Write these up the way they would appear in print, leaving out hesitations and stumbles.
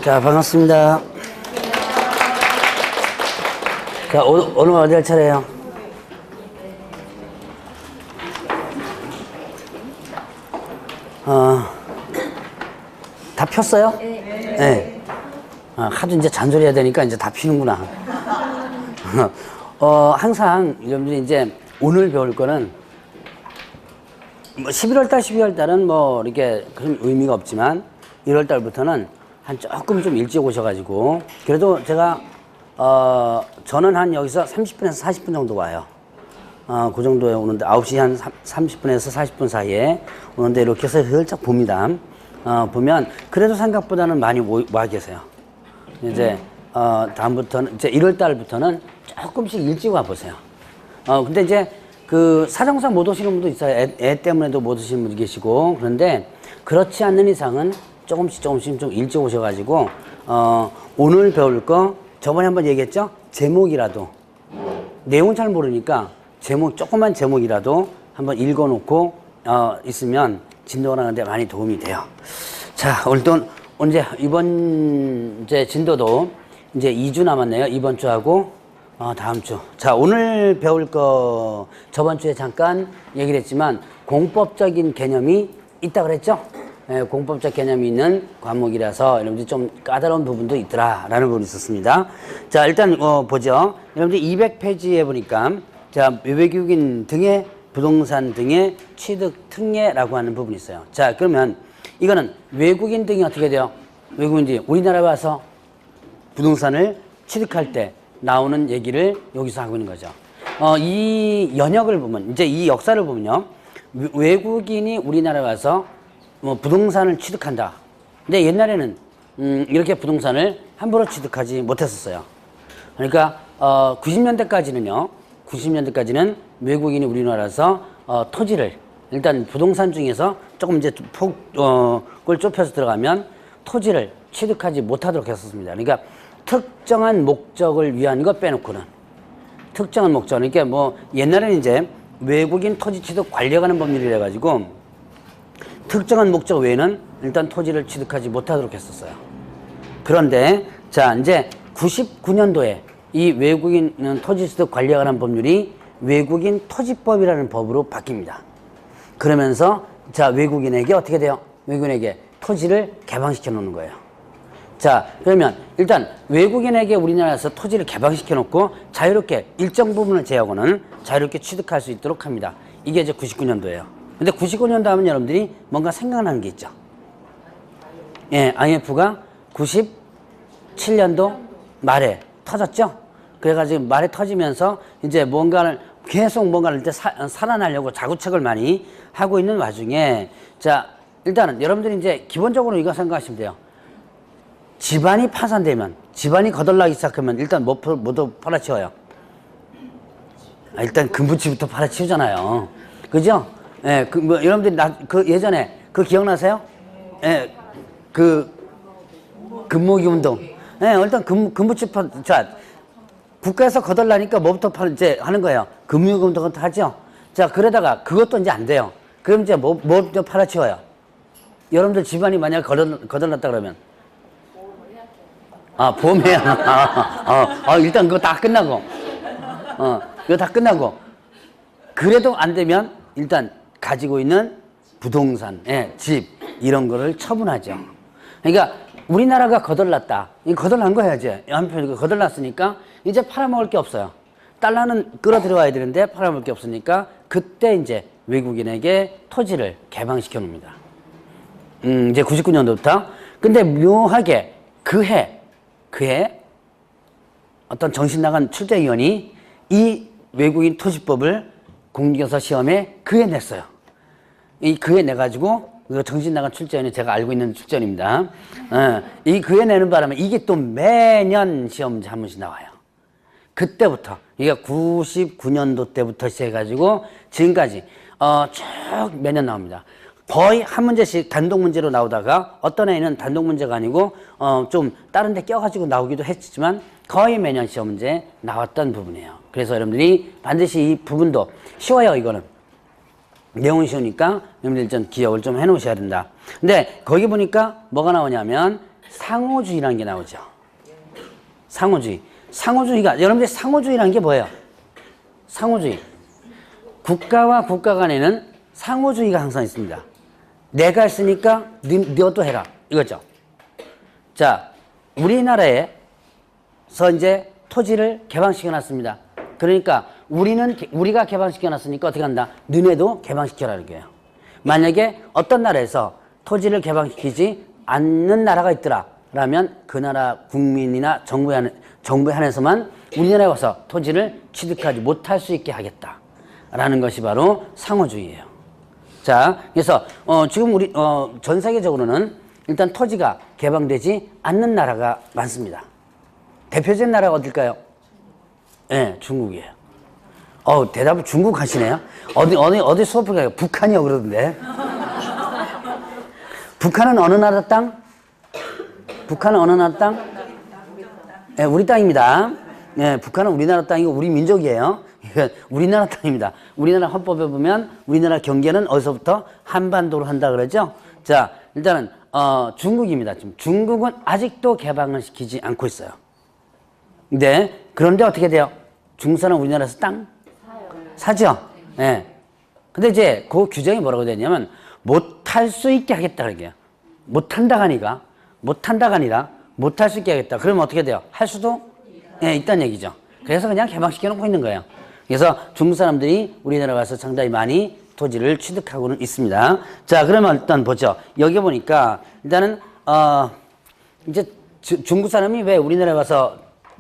자, 반갑습니다. 자, 오늘 어디 할 차례예요? 다 폈어요? 네. 하도 이제 잔소리 해야 되니까 이제 다 피는구나. 항상 여러분들이 이제 오늘 배울 거는 뭐 11월달, 12월달은 뭐 이렇게 그런 의미가 없지만 1월달부터는 한 조금 좀 일찍 오셔가지고 그래도 제가 저는 한 여기서 30분에서 40분 정도 와요. 그 정도에 오는데 9시 한 30분에서 40분 사이에 오는데 이렇게 해서 살짝 봅니다. 보면 그래도 생각보다는 많이 와 계세요. 이제 다음부터는 이제 1월 달부터는 조금씩 일찍 와 보세요. 근데 이제 그 사정상 못 오시는 분도 있어요. 애 때문에도 못 오시는 분도 계시고. 그런데 그렇지 않는 이상은 조금씩 좀 일찍 오셔가지고 오늘 배울 거 저번에 한번 얘기했죠? 제목이라도 내용 잘 모르니까 조그만 제목이라도 한번 읽어놓고 있으면 진도가 나가는데 많이 도움이 돼요. 자, 오늘도 이제 이번 이제 진도도 이제 2주 남았네요. 이번 주하고 다음 주. 자, 오늘 배울 거 저번 주에 잠깐 얘기를 했지만 공법적인 개념이 있다 그랬죠? 네, 공법적 개념이 있는 과목이라서 여러분들이 좀 까다로운 부분도 있더라라는 부분이 있었습니다. 자, 일단 보죠. 여러분들이 200페이지에 보니까 자, 외국인 등의 부동산 등의 취득 특례라고 하는 부분이 있어요. 자, 그러면 이거는 외국인 등이 어떻게 돼요? 외국인들이 우리나라에 와서 부동산을 취득할 때 나오는 얘기를 여기서 하고 있는 거죠. 이 연역을 보면, 이제 이 역사를 보면요. 외국인이 우리나라에 와서 뭐 부동산을 취득한다. 근데 옛날에는 이렇게 부동산을 함부로 취득하지 못했었어요. 그러니까 90년대까지는 외국인이 우리나라에서 토지를 일단 부동산 중에서 조금 이제 폭을 좁혀서 들어가면 토지를 취득하지 못하도록 했었습니다. 그러니까 특정한 목적을 위한 거 빼놓고는 특정한 목적. 그러니까 뭐 옛날에는 이제 외국인 토지 취득 관리하는 법률이라 가지고 특정한 목적 외에는 일단 토지를 취득하지 못하도록 했었어요. 그런데 자, 이제 99년도에 이 외국인 토지 취득 관리에 관한 법률이 외국인 토지법이라는 법으로 바뀝니다. 그러면서 자, 외국인에게 어떻게 돼요? 외국인에게 토지를 개방시켜 놓는 거예요. 자, 그러면 일단 외국인에게 우리나라에서 토지를 개방시켜 놓고 자유롭게 일정 부분을 제하고는 자유롭게 취득할 수 있도록 합니다. 이게 이제 99년도예요. 근데 99년도 하면 여러분들이 뭔가 생각나는 게 있죠. 예, IMF가 97년도 말에 터졌죠? 그래가지고 말에 터지면서 이제 계속 뭔가를 이제 살아나려고 자구책을 많이 하고 있는 와중에 자, 일단은 여러분들이 이제 기본적으로 이거 생각하시면 돼요. 집안이 파산되면, 집안이 거덜나기 시작하면 일단 뭐도 팔아치워요? 일단 금부치부터 팔아치우잖아요. 그죠? 예, 여러분들이 예전에 기억나세요? 예, 금모기 운동. 예, 일단 금부치 자, 국가에서 거덜나니까 뭐부터 이제 하는 거예요? 금모기 운동은 하죠? 자, 그러다가 그것도 이제 안 돼요. 그럼 이제 뭐부터 팔아치워요? 여러분들 집안이 만약에 거덜났다 그러면? 보험해야. 일단 그거 다 끝나고. 그거 다 끝나고. 그래도 안 되면 일단 가지고 있는 부동산, 집, 이런 거를 처분하죠. 그러니까 우리나라가 거덜났다. 거덜난 거야, 이제. 한편 거덜났으니까 이제 팔아먹을 게 없어요. 달러는 끌어들여와야 되는데 팔아먹을 게 없으니까 그때 이제 외국인에게 토지를 개방시켜 놉니다. 이제 99년도부터. 근데 묘하게 그 해 어떤 정신 나간 출제위원이 이 외국인 토지법을 공개서 시험에 그해 냈어요. 이 그해 내가지고 정신 나간 출제위원이 제가 알고 있는 출제위원입니다. 이 그해 내는 바람에 이게 또 매년 시험 한 번씩 나와요. 그때부터 이게 99년도 때부터 시작해가지고 지금까지 쭉 매년 나옵니다. 거의 한 문제씩 단독 문제로 나오다가 어떤 애는 단독 문제가 아니고 좀 다른 데 껴가지고 나오기도 했지만 거의 매년 시험 문제 나왔던 부분이에요. 그래서 여러분들이 반드시 이 부분도 쉬워요. 이거는 내용이 쉬우니까 여러분들 좀 기억을 좀 해놓으셔야 된다. 근데 거기 보니까 뭐가 나오냐면 상호주의라는 게 나오죠. 상호주의. 상호주의가, 여러분들 상호주의라는 게 뭐예요? 상호주의. 국가와 국가 간에는 상호주의가 항상 있습니다. 내가 했으니까 너도 해라. 이거죠. 자, 우리나라에서 이제 토지를 개방시켜 놨습니다. 그러니까 우리가 개방시켜 놨으니까 어떻게 한다? 너네도 개방시켜라는 거예요. 만약에 어떤 나라에서 토지를 개방시키지 않는 나라가 있더라. 라면 그 나라 국민이나 정부에 한해서만 우리나라에 와서 토지를 취득하지 못할 수 있게 하겠다. 라는 것이 바로 상호주의예요. 자, 그래서 지금 우리 전 세계적으로는 일단 토지가 개방되지 않는 나라가 많습니다. 대표적인 나라가 어딜까요? 네, 중국이에요. 대답을 중국 하시네요. 어디 수업을 가요? 북한이요 그러던데. 북한은 어느 나라 땅? 북한은 어느 나라 땅? 네, 우리 땅입니다. 네, 북한은 우리나라 땅이고 우리 민족이에요. 우리나라 땅입니다. 우리나라 헌법에 보면 우리나라 경계는 어디서부터 한반도로 한다 그러죠. 자, 일단은 중국입니다. 지금 중국은 아직도 개방을 시키지 않고 있어요. 네, 그런데 어떻게 돼요? 중국 사람 우리나라에서 땅 사죠. 예. 네. 근데 이제 그 규정이 뭐라고 되냐면 못할 수 있게 하겠다 그러게요. 못한다가 아니라 못할 수 있게 하겠다. 그러면 어떻게 돼요? 할 수도 있다는 얘기죠. 그래서 그냥 개방시켜 놓고 있는 거예요. 그래서 중국 사람들이 우리나라 와서 상당히 많이 토지를 취득하고는 있습니다. 자, 그러면 일단 보죠. 여기 보니까 일단은 이제 중국 사람이 왜 우리나라에 와서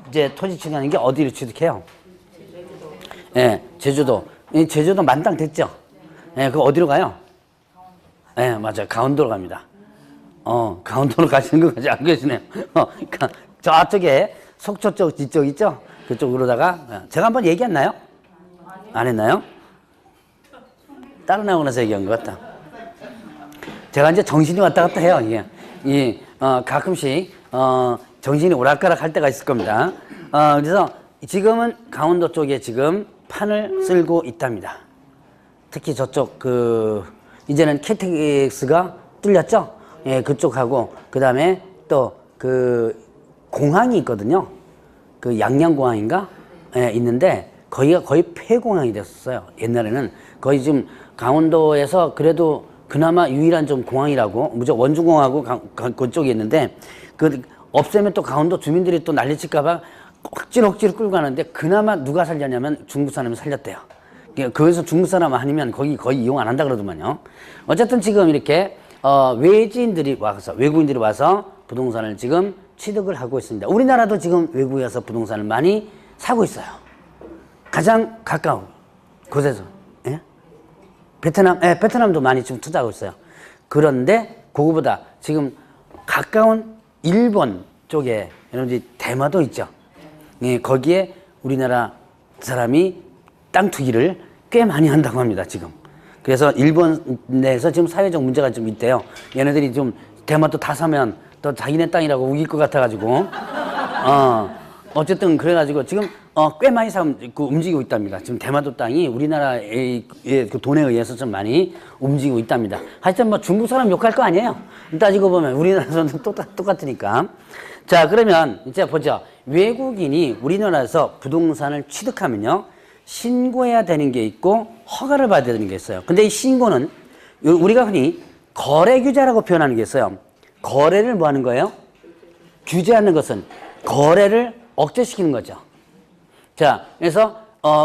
이제 토지 취득하는 게 어디를 취득해요? 제주도. 제주도 만땅 됐죠? 그거 어디로 가요? 맞아요. 강원도로 갑니다. 강원도로 가시는 거 같지 않고 계시네요. 저쪽에 속초 쪽 뒤쪽 있죠? 그쪽으로다가 제가 한번 얘기했나요? 안 했나요? 따로 나오고 나서 얘기한 것 같다. 제가 이제 정신이 왔다 갔다 해요. 이게 가끔씩 정신이 오락가락 할 때가 있을 겁니다. 그래서 지금은 강원도 쪽에 지금 판을 쓸고 있답니다. 특히 저쪽 이제는 KTX가 뚫렸죠? 예, 그쪽하고 그다음에 또 공항이 있거든요. 양양공항인가? 예, 있는데 거기가 거의 폐공항이 됐었어요. 옛날에는 거의 지금 강원도에서 그래도 그나마 유일한 좀 공항이라고 무조건 원주공항하고 그쪽에 있는데 없애면 또 강원도 주민들이 또 난리칠까봐 억지로 끌고 가는데 그나마 누가 살렸냐면 중국 사람이 살렸대요. 거기서 중국 사람 아니면 거기 거의 이용 안 한다 그러더만요. 어쨌든 지금 이렇게 외국인들이 와서 부동산을 지금 취득을 하고 있습니다. 우리나라도 지금 외국에 와서 부동산을 많이 사고 있어요. 가장 가까운 곳에서. 예? 베트남도 많이 지금 투자하고 있어요. 그런데 그거보다 지금 가까운 일본 쪽에 여러분들이 대마도 있죠. 예, 거기에 우리나라 사람이 땅 투기를 꽤 많이 한다고 합니다, 지금. 그래서 일본 내에서 지금 사회적 문제가 좀 있대요. 얘네들이 좀 대마도 다 사면 또 자기네 땅이라고 우길 것 같아가지고, 어쨌든 그래가지고 지금 꽤 많이 움직이고 있답니다. 지금 대마도 땅이 우리나라의 그 돈에 의해서 좀 많이 움직이고 있답니다. 하여튼 뭐 중국 사람 욕할 거 아니에요. 따지고 보면 우리나라에서는 똑같으니까. 자, 그러면 이제 보죠. 외국인이 우리나라에서 부동산을 취득하면요, 신고해야 되는 게 있고 허가를 받아야 되는 게 있어요. 근데 이 신고는 우리가 흔히 거래 규제라고 표현하는 게 있어요. 거래를 뭐 하는 거예요? 규제하는 것은 거래를 억제시키는 거죠. 자, 그래서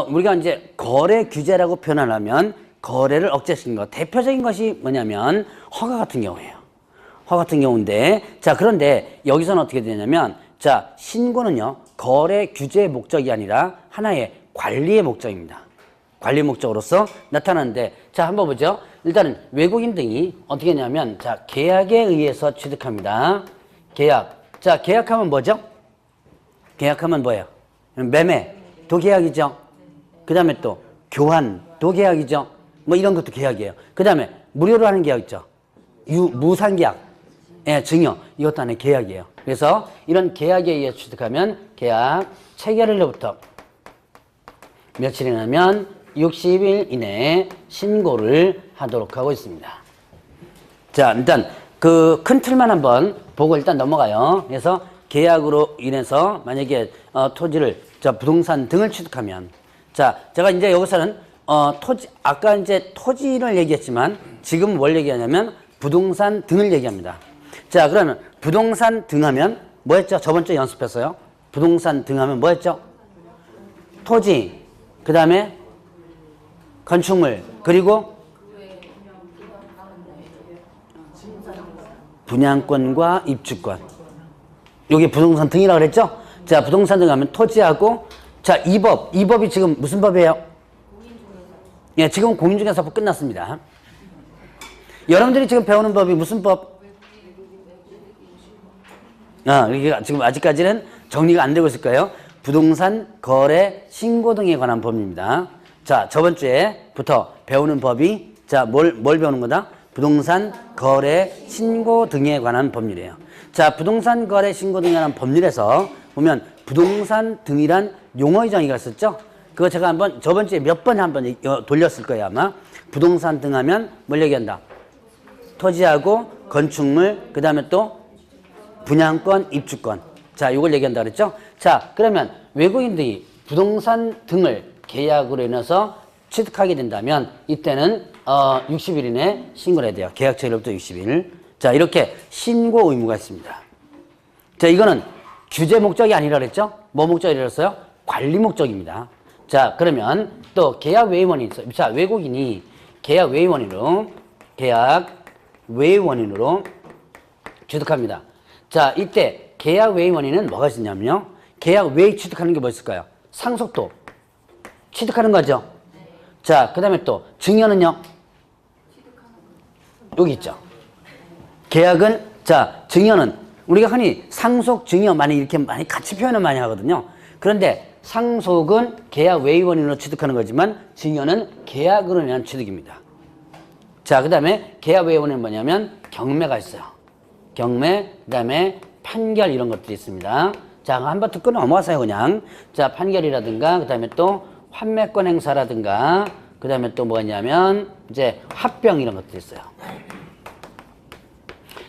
우리가 이제 거래 규제라고 표현하려면 거래를 억제시키는 것. 대표적인 것이 뭐냐면 허가 같은 경우예요. 허가 같은 경우인데, 자, 그런데 여기서는 어떻게 되냐면, 자, 신고는요, 거래 규제의 목적이 아니라 하나의 관리의 목적입니다. 관리 목적으로서 나타나는데, 자, 한번 보죠. 일단은 외국인 등이 어떻게 하냐면, 자, 계약에 의해서 취득합니다. 계약. 자, 계약하면 뭐죠? 계약하면 뭐예요? 매매, 도계약이죠. 그 다음에 또 교환, 도계약이죠. 뭐 이런 것도 계약이에요. 그 다음에 무료로 하는 계약 있죠. 무상계약, 증여, 이것도 하나의 계약이에요. 그래서 이런 계약에 의해 취득하면 계약 체결일로부터 며칠이 나면 60일 이내에 신고를 하도록 하고 있습니다. 자, 일단 그 큰 틀만 한번 보고 일단 넘어가요. 그래서 계약으로 인해서 만약에 토지를 부동산 등을 취득하면 자 제가 이제 여기서는 토지 아까 이제 토지를 얘기했지만 지금 뭘 얘기하냐면 부동산 등을 얘기합니다. 자 그러면 부동산 등 하면 뭐 했죠? 저번 주에 연습했어요. 부동산 등 하면 뭐 했죠? 토지, 그 다음에 건축물, 그리고 분양권과 입주권. 여기 부동산 등이라고 그랬죠? 자, 부동산 등 하면 토지하고, 자, 이 법이 지금 무슨 법이에요? 예, 지금 공인중개사법 끝났습니다. 여러분들이 지금 배우는 법이 무슨 법? 이게 지금 아직까지는 정리가 안 되고 있을 거예요. 부동산 거래 신고 등에 관한 법입니다. 자, 저번 주에부터 배우는 법이, 자, 뭘 배우는 거다? 부동산 거래 신고 등에 관한 법률이에요. 자, 부동산 거래 신고 등에 관한 법률에서 보면 부동산 등이란 용어의 정의가 있었죠? 그거 제가 한번 저번 주에 몇 번에 한번 돌렸을 거예요, 아마. 부동산 등 하면 뭘 얘기한다? 토지하고 건축물, 그 다음에 또 분양권, 입주권. 자, 이걸 얘기한다 그랬죠? 자, 그러면 외국인들이 부동산 등을 계약으로 인해서 취득하게 된다면 이때는 60일 이내에 신고를 해야 돼요. 계약 처리로부터 60일. 자, 이렇게 신고 의무가 있습니다. 자, 이거는 규제 목적이 아니라 그랬죠? 뭐 목적이라 그랬어요? 관리 목적입니다. 자, 그러면 또 계약 외원이 있어요. 자, 외국인이 계약 외원인으로 취득합니다. 자, 이때 계약 외원인은 뭐가 있냐면요. 계약 외에 취득하는 게 뭐 있을까요? 상속도 취득하는 거죠. 자, 그 다음에 또 증여는요. 여기 있죠. 계약은, 자, 증여는 우리가 흔히 상속, 증여 이렇게 많이 같이 표현을 많이 하거든요. 그런데 상속은 계약 외원인으로 취득하는 거지만 증여는 계약으로 인한 취득입니다. 자, 그 다음에 계약 외원인은 뭐냐면 경매가 있어요. 경매, 그 다음에 판결 이런 것들이 있습니다. 자, 한번 듣고 넘어가세요, 그냥. 자, 판결이라든가, 그 다음에 또 환매권 행사라든가, 그 다음에 또 뭐냐면, 이제 합병 이런 것들이 있어요.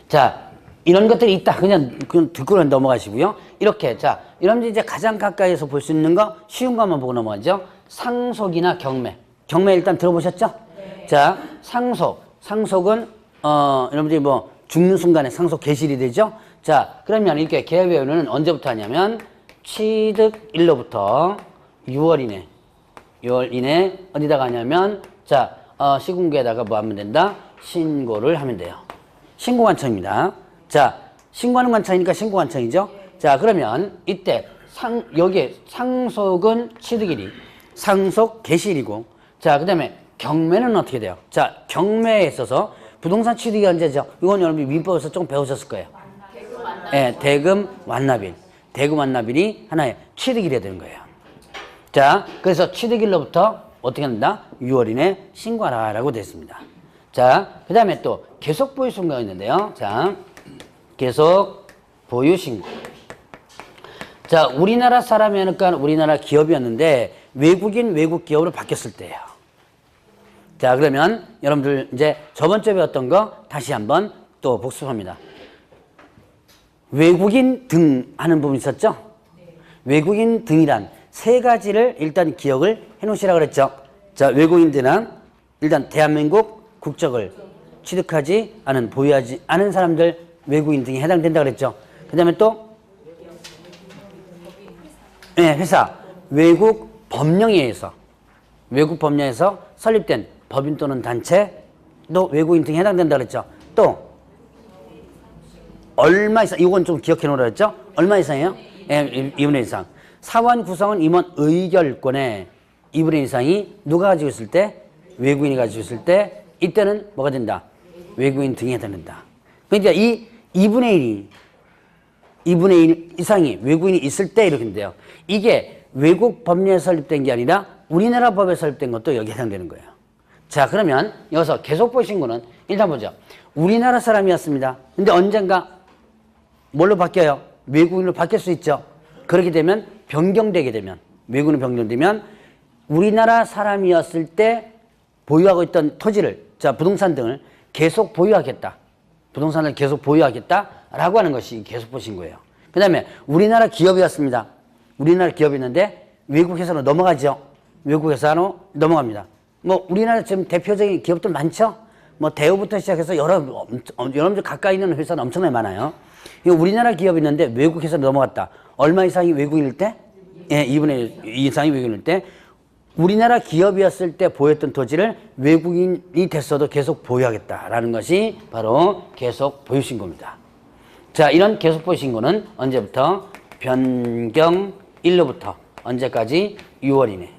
자, 이런 것들이 있다. 그냥 듣고 넘어가시고요. 이렇게, 자, 여러분들 이제 가장 가까이에서 볼 수 있는 거, 쉬운 거 한번 보고 넘어가죠. 상속이나 경매. 경매 일단 들어보셨죠? 네. 자, 상속은, 여러분들이 뭐, 죽는 순간에 상속 개시이 되죠? 자, 그러면 이렇게 계약외원은 언제부터 하냐면 취득일로부터 6월 이내 어디다가 하냐면 자, 시군구에다가 뭐 하면 된다? 신고를 하면 돼요. 신고관청입니다. 자, 신고하는 관청이니까 신고관청이죠? 자, 그러면 이때 여기에 상속은 취득일이 상속 개시일이고 자, 그 다음에 경매는 어떻게 돼요? 자, 경매에 있어서 부동산 취득이 언제죠? 이건 여러분이 민법에서 조금 배우셨을 거예요. 예, 대금 완납일. 대금 완납일이 하나의 취득일이 되는 거예요. 자, 그래서 취득일로부터 어떻게 한다? 6월 이내 신고하라라고 되어 있습니다. 자, 그 다음에 또 계속 보유 신고가 있는데요. 자, 계속 보유 신고. 자, 우리나라 사람이니까 우리나라 기업이었는데 외국 기업으로 바뀌었을 때예요. 자, 그러면 여러분들 이제 저번 주에 배웠던 거 다시 한번 또 복습합니다. 외국인 등 하는 부분이 있었죠? 네. 외국인 등이란 세 가지를 일단 기억을 해 놓으시라고 그랬죠? 자, 외국인 등은 일단 대한민국 국적을 취득하지 않은, 보유하지 않은 사람들 외국인 등에 해당된다고 그랬죠? 그 다음에 또 네, 회사. 외국 법령에 의해서 설립된 법인 또는 단체도 외국인 등에 해당된다 그랬죠. 또 얼마 이상, 이건 좀 기억해 놓으라 그랬죠. 얼마 이상이에요? 예, 2분의 1 이상. 사원 구성원 임원 의결권의 2분의 1 이상이 누가 가지고 있을 때? 외국인이 가지고 있을 때 이때는 뭐가 된다? 외국인 등에 해당된다. 그러니까 이 2분의 1 이상이 외국인이 있을 때 이렇게 된대요. 이게 외국 법령에 설립된 게 아니라 우리나라 법에 설립된 것도 여기에 해당되는 거예요. 자, 그러면 여기서 계속 보신 거는 일단 보죠. 우리나라 사람이었습니다. 근데 언젠가 뭘로 바뀌어요? 외국인으로 바뀔 수 있죠. 그렇게 되면 변경되게 되면 외국인으로 변경되면 우리나라 사람이었을 때 보유하고 있던 토지를 자, 부동산 등을 계속 보유하겠다. 부동산을 계속 보유하겠다라고 하는 것이 계속보 신고예요. 그 다음에 우리나라 기업이었습니다. 우리나라 기업이었는데 외국 회사로 넘어가죠. 외국 회사로 넘어갑니다. 뭐 우리나라 지금 대표적인 기업들 많죠. 뭐 대우부터 시작해서 여러분들 가까이 있는 회사는 엄청나게 많아요. 이거 우리나라 기업이 있는데 외국 회사로 넘어갔다. 얼마 이상이 외국인일 때? 예, 2분의 1 이상이 외국인일 때 우리나라 기업이었을 때 보유했던 토지를 외국인이 됐어도 계속 보유하겠다라는 것이 바로 계속 보유 신고입니다. 자, 이런 계속 보유 신고는 언제부터? 변경 일로부터 언제까지? 6월이네.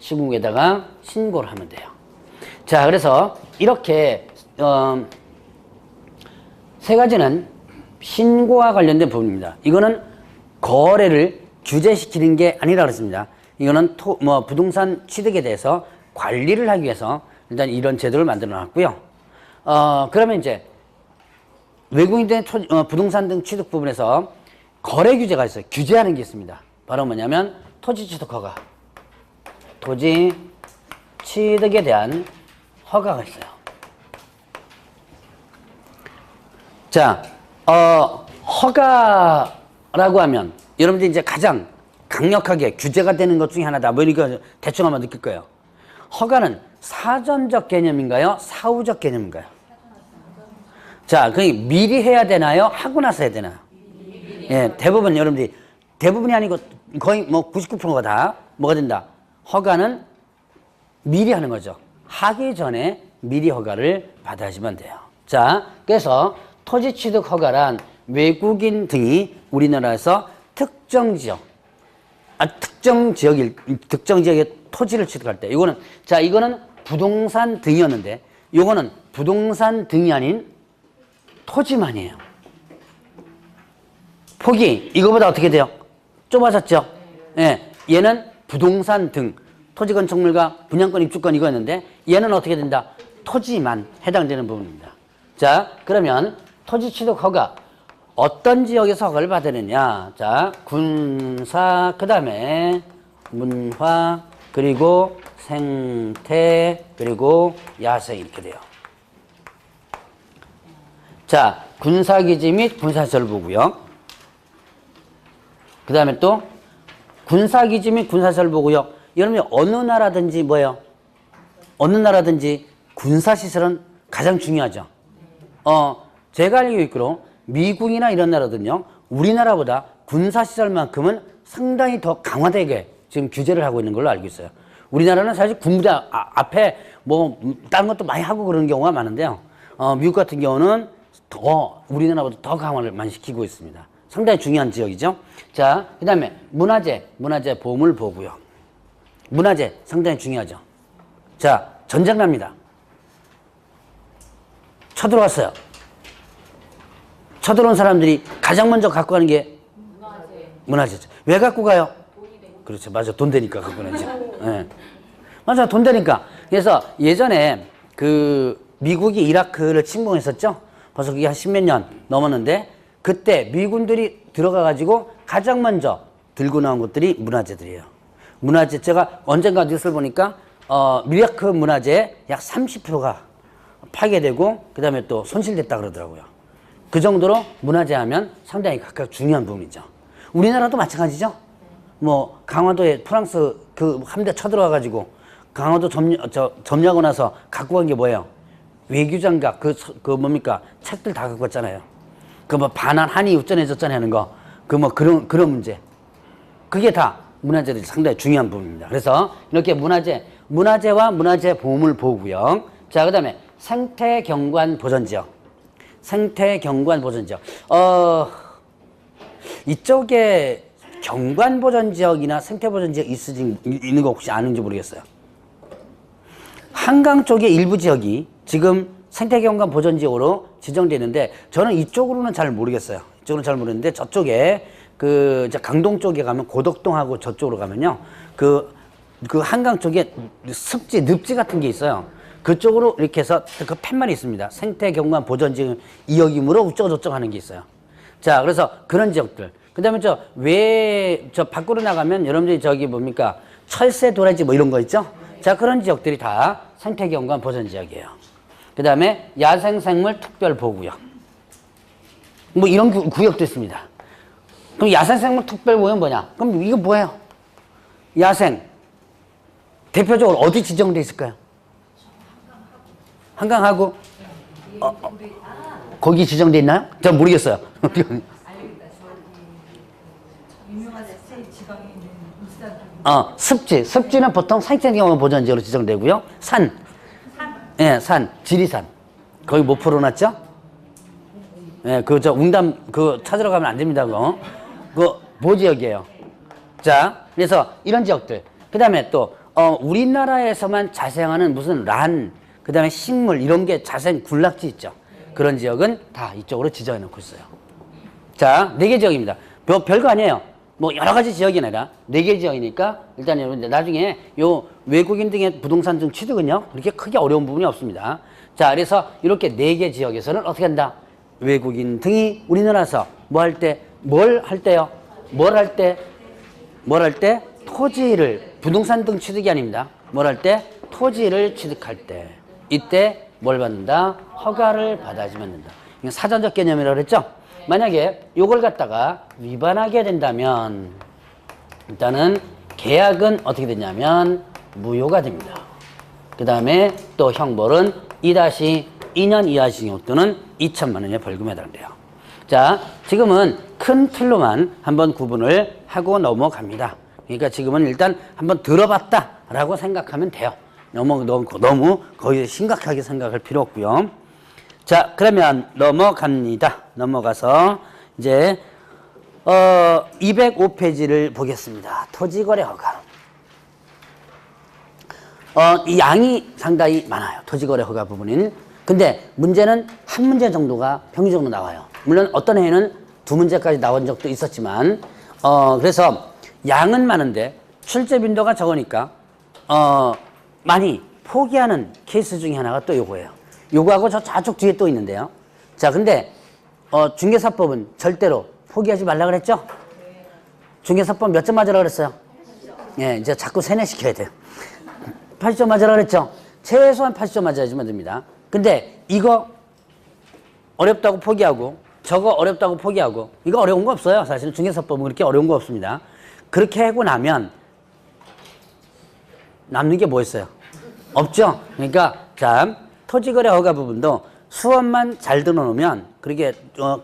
시군구에다가 신고를 하면 돼요. 자, 그래서 이렇게 세 가지는 신고와 관련된 부분입니다. 이거는 거래를 규제시키는 게 아니라 그렇습니다. 이거는 부동산 취득에 대해서 관리를 하기 위해서 일단 이런 제도를 만들어 놨고요. 그러면 이제 외국인들의 부동산 등 취득 부분에서 거래 규제가 있어요. 규제하는 게 있습니다. 바로 뭐냐면 토지 취득 허가. 토지 취득에 대한 허가가 있어요. 자, 허가라고 하면 여러분들이 이제 가장 강력하게 규제가 되는 것 중에 하나다. 뭐 이렇게 대충 한번 느낄 거예요. 허가는 사전적 개념인가요? 사후적 개념인가요? 자, 그게 미리 해야 되나요? 하고 나서 해야 되나요? 예, 대부분 여러분들이 대부분이 아니고 거의 뭐 99%가 다 뭐가 된다. 허가는 미리 하는 거죠. 하기 전에 미리 허가를 받아야지만 돼요. 자, 그래서 토지 취득 허가란 외국인 등이 우리나라에서 특정 지역의 토지를 취득할 때, 이거는 부동산 등이었는데, 이거는 부동산 등이 아닌 토지만이에요. 폭이 이거보다 어떻게 돼요? 좁아졌죠? 예, 얘는 부동산 등, 토지 건축물과 분양권, 입주권 이거였는데, 얘는 어떻게 된다? 토지만 해당되는 부분입니다. 자, 그러면 토지 취득 허가, 어떤 지역에서 허가를 받느냐? 자, 군사, 그 다음에 문화, 그리고 생태, 그리고 야생 이렇게 돼요. 자, 군사기지 및 군사시설보구역. 그 다음에 또 군사기지 및 군사시설보구역. 여러분이 어느 나라든지 뭐예요? 어느 나라든지 군사시설은 가장 중요하죠. 제가 알기로 있기로 미국이나 이런 나라들은요, 우리나라보다 군사시설만큼은 상당히 더 강화되게 지금 규제를 하고 있는 걸로 알고 있어요. 우리나라는 사실 군부대 앞에 뭐 다른 것도 많이 하고 그러는 경우가 많은데요. 미국 같은 경우는 더 우리나라보다 더 강화를 많이 시키고 있습니다. 상당히 중요한 지역이죠. 자, 그 다음에 문화재 보물보구역. 문화재 상당히 중요하죠. 자, 전쟁 납니다. 쳐들어왔어요. 쳐들어온 사람들이 가장 먼저 갖고 가는 게 문화재죠. 왜 갖고 가요? 그렇죠. 맞아. 돈 되니까 갖고 가야지. 네. 맞아. 돈 되니까. 그래서 예전에 미국이 이라크를 침공했었죠. 벌써 그게 한 10몇 년 넘었는데, 그때 미군들이 들어가가지고 가장 먼저 들고 나온 것들이 문화재들이에요. 문화재, 제가 언젠가 뉴스를 보니까, 이라크 문화재 약 30%가 파괴되고, 그 다음에 또 손실됐다 그러더라고요. 그 정도로 문화재 하면 상당히 각각 중요한 부분이죠. 우리나라도 마찬가지죠. 뭐, 강화도에 프랑스 함대 쳐들어와가지고, 강화도 점령하고 나서 갖고 간 게 뭐예요? 외교장갑, 뭡니까? 책들 다 갖고 왔잖아요. 반환, 한이 우전해졌잖아요 하는 거. 그런 문제. 그게 다 문화재들이 상당히 중요한 부분입니다. 그래서 이렇게 문화재와 문화재 보물 보호구역. 자, 그 다음에 생태경관 보전지역. 생태경관 보전지역. 이쪽에 경관 보전지역이나 생태 보전지역 있는 거 혹시 아는지 모르겠어요. 한강 쪽의 일부 지역이 지금 생태경관 보전지역으로 지정되어 있는데, 저는 이쪽으로는 잘 모르겠어요. 이쪽으로는 잘 모르는데, 저쪽에 강동 쪽에 가면, 고덕동하고 저쪽으로 가면요, 한강 쪽에 늪지 같은 게 있어요. 그쪽으로 이렇게 해서 그 팻말이 있습니다. 생태경관 보전지역 이역이므로 어쩌고저쩌고 하는 게 있어요. 자, 그래서 그런 지역들. 그 다음에 밖으로 나가면 여러분들이 뭡니까? 철새 도라지 뭐 이런 거 있죠? 자, 그런 지역들이 다 생태경관 보전지역이에요. 그 다음에 야생생물 특별보호구역. 뭐 이런 구역도 있습니다. 그럼 야생생물 특별보호구역은 뭐냐? 그럼 이거 뭐예요? 야생. 대표적으로 어디 지정돼 있을까요? 한강하고 거기 지정돼 있나요? 잘 모르겠어요. 습지는 보통 생태경관 보전지역으로 지정되고요. 산. 예, 산, 지리산. 거기 못 풀어놨죠? 예, 웅담, 찾으러 가면 안 됩니다, 그거 보지역이에요. 자, 그래서 이런 지역들. 그 다음에 또, 우리나라에서만 자생하는 무슨 그 다음에 식물, 이런 게 자생 군락지 있죠. 그런 지역은 다 이쪽으로 지정해 놓고 있어요. 자, 4개 지역입니다. 별거 아니에요. 뭐 여러 가지 지역이 아니라 4개 지역이니까 일단 여러분들 나중에 요 외국인 등의 부동산 등 취득은요 그렇게 크게 어려운 부분이 없습니다. 자, 그래서 이렇게 4개 지역에서는 어떻게 한다? 외국인 등이 우리나라에서 뭘 할 때 토지를 부동산 등 취득이 아닙니다. 뭘 할 때 토지를 취득할 때 이때 뭘 받는다? 허가를 받아야지만 된다. 이건 사전적 개념이라고 그랬죠? 만약에 요걸 갖다가 위반하게 된다면 일단은 계약은 어떻게 되냐면 무효가 됩니다. 그 다음에 또 형벌은 2-2년 이하 징역 또는 2천만 원의 벌금에 해당돼요. 자, 지금은 큰 틀로만 한번 구분을 하고 넘어갑니다. 그러니까 지금은 일단 한번 들어봤다라고 생각하면 돼요. 너무 거의 심각하게 생각할 필요 없고요. 자, 그러면 넘어가서 이제 205페이지를 보겠습니다. 토지거래 허가. 이 양이 상당히 많아요. 토지거래 허가 부분인. 근데 문제는 한 문제 정도가 평균적으로 나와요. 물론 어떤 해에는 2문제까지 나온 적도 있었지만 그래서 양은 많은데 출제 빈도가 적으니까 많이 포기하는 케이스 중에 하나가 또 요거예요. 요거하고 저 좌측 뒤에 또 있는데요. 자, 근데 중개사법은 절대로 포기하지 말라 그랬죠? 중개사법 몇 점 맞으라 그랬어요? 예, 이제 자꾸 세뇌시켜야 돼요. 80점 맞으라 그랬죠? 최소한 80점 맞아야지만 됩니다. 근데 이거 어렵다고 포기하고 저거 어렵다고 포기하고 이거 어려운 거 없어요. 사실은 중개사법은 그렇게 어려운 거 없습니다. 그렇게 하고 나면 남는 게 뭐 있어요? 없죠? 그러니까 자, 토지거래 허가 부분도 수업만 잘 들어놓으면 그렇게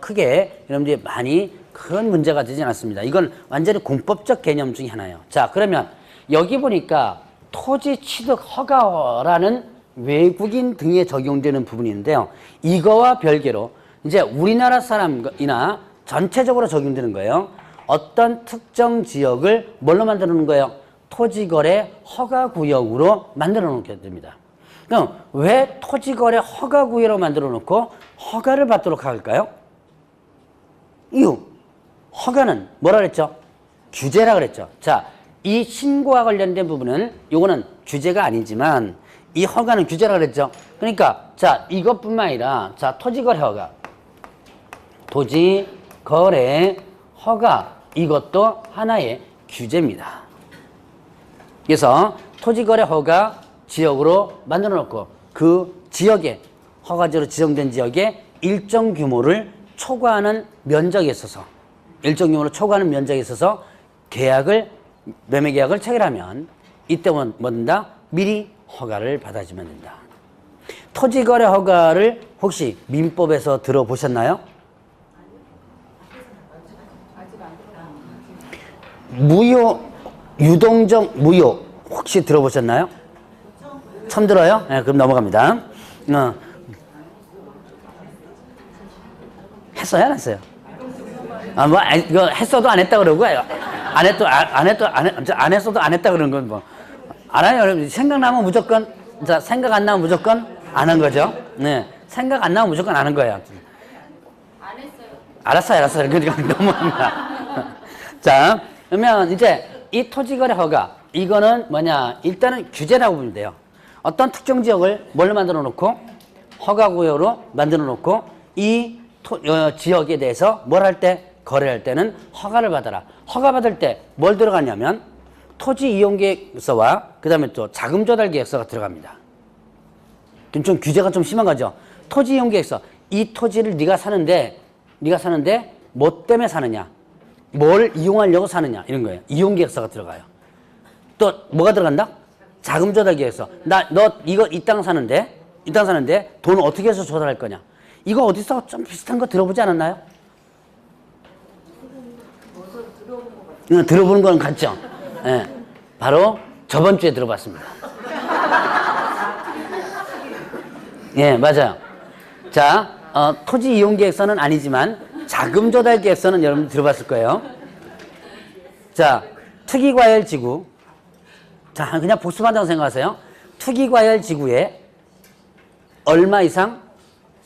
크게 여러분들이 많이 큰 문제가 되지 않습니다. 이건 완전히 공법적 개념 중에 하나예요. 자, 그러면 여기 보니까 토지 취득 허가라는 외국인 등에 적용되는 부분인데요. 이거와 별개로 이제 우리나라 사람이나 전체적으로 적용되는 거예요. 어떤 특정 지역을 뭘로 만들어 놓은 거예요? 토지거래 허가구역으로 만들어 놓게 됩니다. 그럼 왜 토지거래 허가구역으로 만들어 놓고 허가를 받도록 할까요? 이유. 허가는 뭐라 그랬죠? 규제라 그랬죠. 자, 이 신고와 관련된 부분은 요거는 규제가 아니지만 이 허가는 규제라 그랬죠. 그러니까 자, 이것뿐만 아니라 자, 토지거래 허가. 토지거래 허가 이것도 하나의 규제입니다. 그래서 토지거래 허가 지역으로 만들어 놓고 그 지역에 허가지로 지정된 지역에 일정 규모를 초과하는 면적에 있어서 매매 계약을 체결하면 이때 뭐든다 미리 허가를 받아주면 된다. 토지거래 허가를 혹시 민법에서 들어보셨나요? 무효, 유동적 무효 혹시 들어보셨나요? 처음 들어요? 네, 그럼 넘어갑니다. 했어요, 안 했어요? 이거 했어도 안 했다 그러고, 안 했어도 안 했다 그러는 건 뭐. 알아요, 여러분. 생각나면 무조건, 자, 생각 안 나면 무조건 안 한 거죠. 네. 생각 안 나면 무조건 안 한 거예요. 안 했어요. 알았어요. 그러니까 넘어갑니다. 자, 그러면 이제 이 토지거래 허가, 이거는 뭐냐, 일단은 규제라고 보면 돼요. 어떤 특정 지역을 뭘로 만들어 놓고 허가구역으로 만들어 놓고 이 지역에 대해서 뭘 할 때 거래할 때는 허가를 받아라. 허가 받을 때 뭘 들어가냐면 토지 이용 계획서와 그 다음에 또 자금 조달 계획서가 들어갑니다. 좀 규제가 좀 심한 거죠. 토지 이용 계획서. 이 토지를 네가 사는데 뭐 때문에 사느냐? 뭘 이용하려고 사느냐? 이런 거예요. 이용 계획서가 들어가요. 또 뭐가 들어간다? 자금 조달 계획서. 너 이거 이 땅 사는데 돈 어떻게 해서 조달할 거냐? 이거 어디서 좀 비슷한 거 들어보지 않았나요? 들어보는 건 같죠? 예. 바로 저번 주에 들어봤습니다. 예, 맞아요. 자, 토지 이용 계획서는 아니지만 자금 조달 계획서는 여러분 들어봤을 거예요. 자, 투기과열 지구. 자, 그냥 복습한다고 생각하세요. 투기과열 지구에 얼마 이상?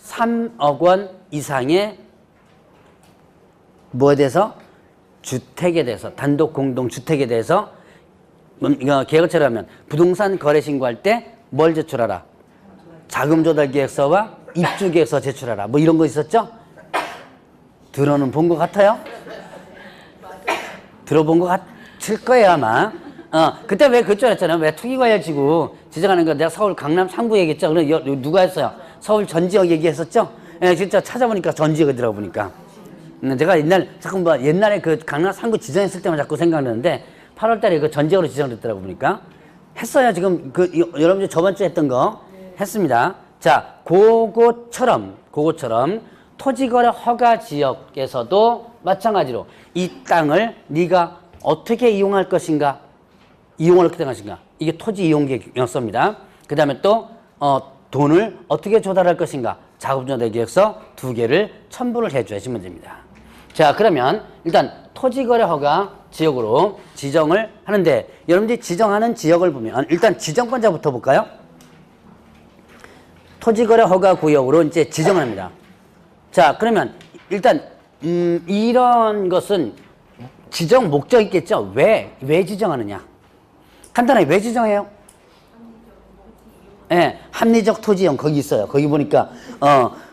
3억 원 이상의 뭐에 대해서? 주택에 대해서, 단독 공동 주택에 대해서 계획을 처리하면 부동산 거래 신고할 때 뭘 제출하라? 자금 조달 계획서와 입주 계획서 제출하라. 뭐 이런 거 있었죠? 들어는 본 것 같아요? 들어본 것 같을 거예요, 아마. 그때 왜 그쪽 했잖아요. 왜 투기과열지구 지정하는 거 내가 서울 강남 3구 얘기했죠. 그럼 누가 했어요? 서울 전 지역 얘기했었죠? 예, 진짜 찾아보니까 전 지역이더라고 보니까. 제가 자꾸 옛날에 그 강남 3구 지정했을 때만 자꾸 생각나는데 8월 달에 그 전 지역으로 지정됐더라고 보니까. 했어요. 지금 여러분들 저번 주에 했던 거 했습니다. 자, 그거처럼 토지거래 허가 지역에서도 마찬가지로 이 땅을 네가 어떻게 이용할 것인가, 이용을 어떻게 할 것인가, 이게 토지 이용 계획서입니다. 그 다음에 또 돈을 어떻게 조달할 것인가, 자금 조달 계획서 2개를 첨부를 해주시면 됩니다. 자, 그러면 일단 토지거래 허가 지역으로 지정을 하는데, 여러분들이 지정하는 지역을 보면 일단 지정권자부터 볼까요? 토지거래 허가 구역으로 이제 지정을 합니다. 자, 그러면 일단 이런 것은 지정 목적이 있겠죠. 왜 지정하느냐? 간단하게 왜 지정해요? 예, 합리적 토지이용 거기 있어요. 거기 보니까